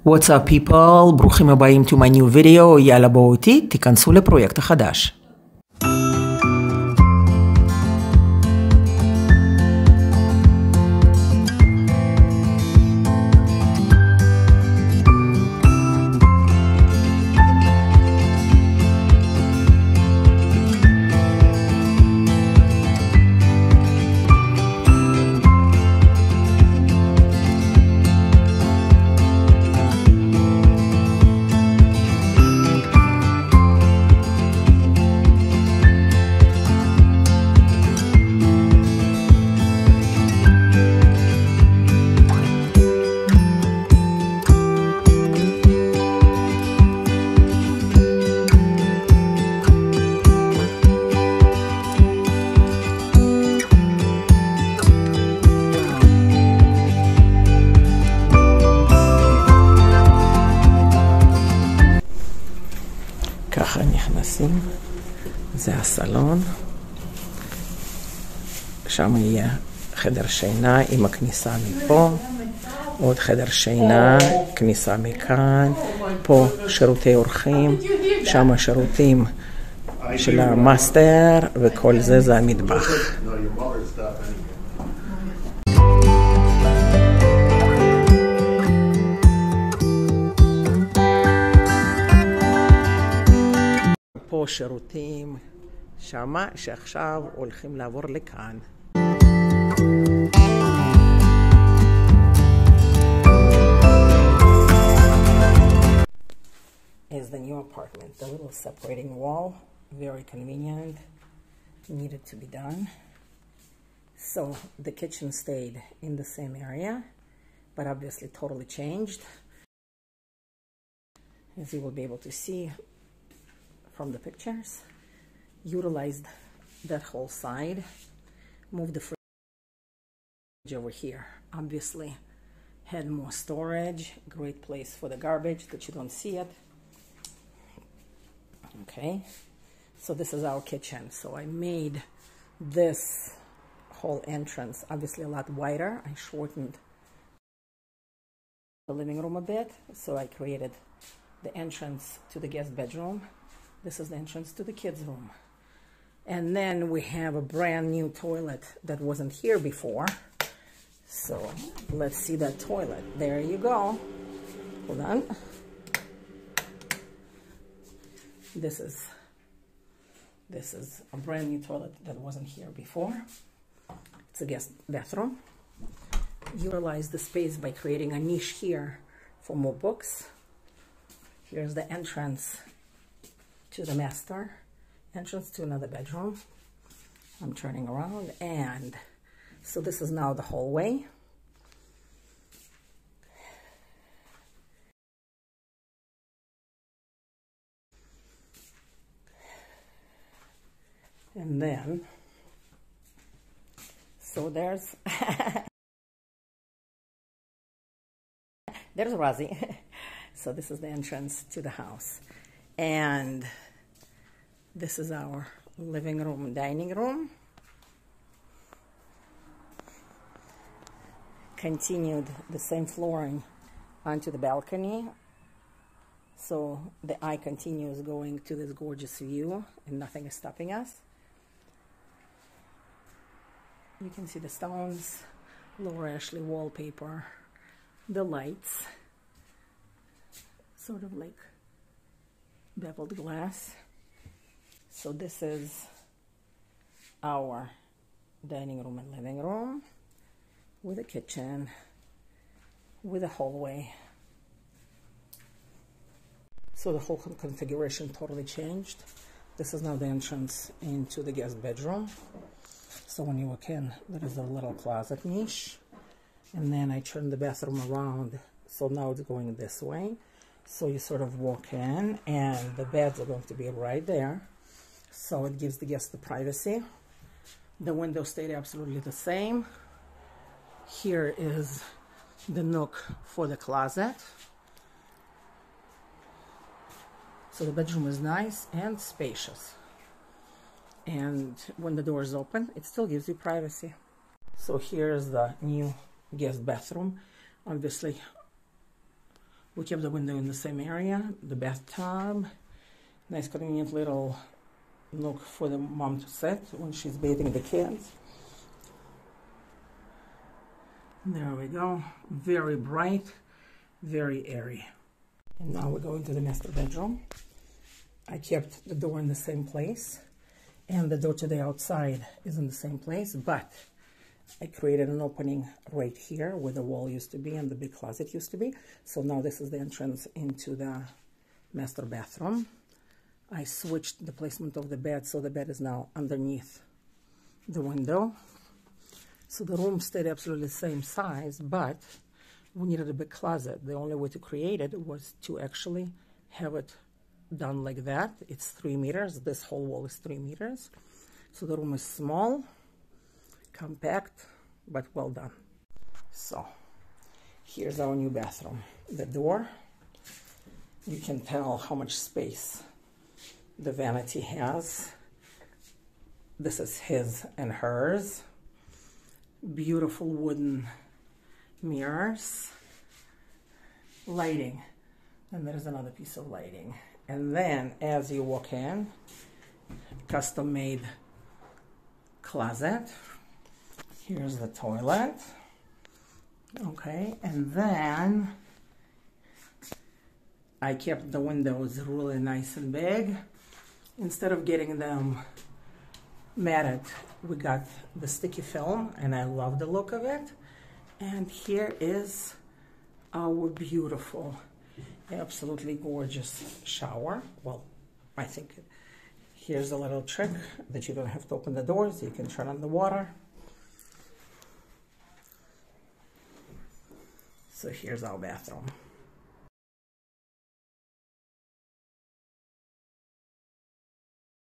What's up people? ברוכים הבאים to my new video. יאללה בואו איתי, תיכנסו לפרויקט החדש. ככה נכנסים, זה הסלון, שם יהיה חדר שינה עם הכניסה מפה, עוד חדר שינה, כניסה מכאן, פה שירותי אורחים, שם השירותים של המאסטר, וכל זה המטבח. פה שירותים שמה שעכשיו הולכים לעבור לכאן. Is the new apartment. The little separating wall, very convenient, needed to be done. So the kitchen stayed in the same area, but obviously totally changed. As you will be able to see from the pictures, utilized that whole side, moved the fridge over here. Obviously had more storage, great place for the garbage that you don't see it. Okay, so this is our kitchen. So I made this whole entrance obviously a lot wider. I shortened the living room a bit, so I created the entrance to the guest bedroom. This is the entrance to the kids' room. And then we have a brand new toilet that wasn't here before. So let's see that toilet. There you go. Hold on. This is a brand new toilet that wasn't here before. It's a guest bathroom. Utilize the space by creating a niche here for more books. Here's the entrance to the master, entrance to another bedroom. I'm turning around, and so this is now the hallway. And then, so there's there's Rosie. So this is the entrance to the house. And this is our living room, dining room. Continued the same flooring onto the balcony. So the eye continues going to this gorgeous view and nothing is stopping us. You can see the stones, Laura Ashley wallpaper, the lights, sort of like beveled glass. So this is our dining room and living room with a kitchen, with a hallway. So the whole configuration totally changed. This is now the entrance into the guest bedroom. So when you walk in, there is a little closet niche. And then I turned the bathroom around, so now it's going this way. So you sort of walk in, and the beds are going to be right there. So it gives the guests the privacy. The window stayed absolutely the same. Here is the nook for the closet. So the bedroom is nice and spacious. And when the door is open, it still gives you privacy. So here's the new guest bathroom. Obviously We kept the window in the same area, the bathtub. Nice convenient little nook for the mom to sit when she's bathing the kids. There we go. Very bright, very airy. And now we're going to the master bedroom. I kept the door in the same place, and the door to the outside is in the same place, but I created an opening right here where the wall used to be and the big closet used to be. So now this is the entrance into the master bathroom. I switched the placement of the bed, so the bed is now underneath the window. So the room stayed absolutely the same size, but we needed a big closet. The only way to create it was to actually have it done like that. It's 3 meters. This whole wall is 3 meters. So the room is small, compact, but well done. So here's our new bathroom. The door, you can tell how much space the vanity has. This is his and hers. Beautiful wooden mirrors, lighting, and there's another piece of lighting. And then as you walk in, custom-made closet. Here's the toilet. Okay, and then I kept the windows really nice and big. Instead of getting them matted, we got the sticky film, and I love the look of it. And here is our beautiful, absolutely gorgeous shower. Well, I think here's a little trick that you don't have to open the doors. You can turn on the water. So here's our bathroom.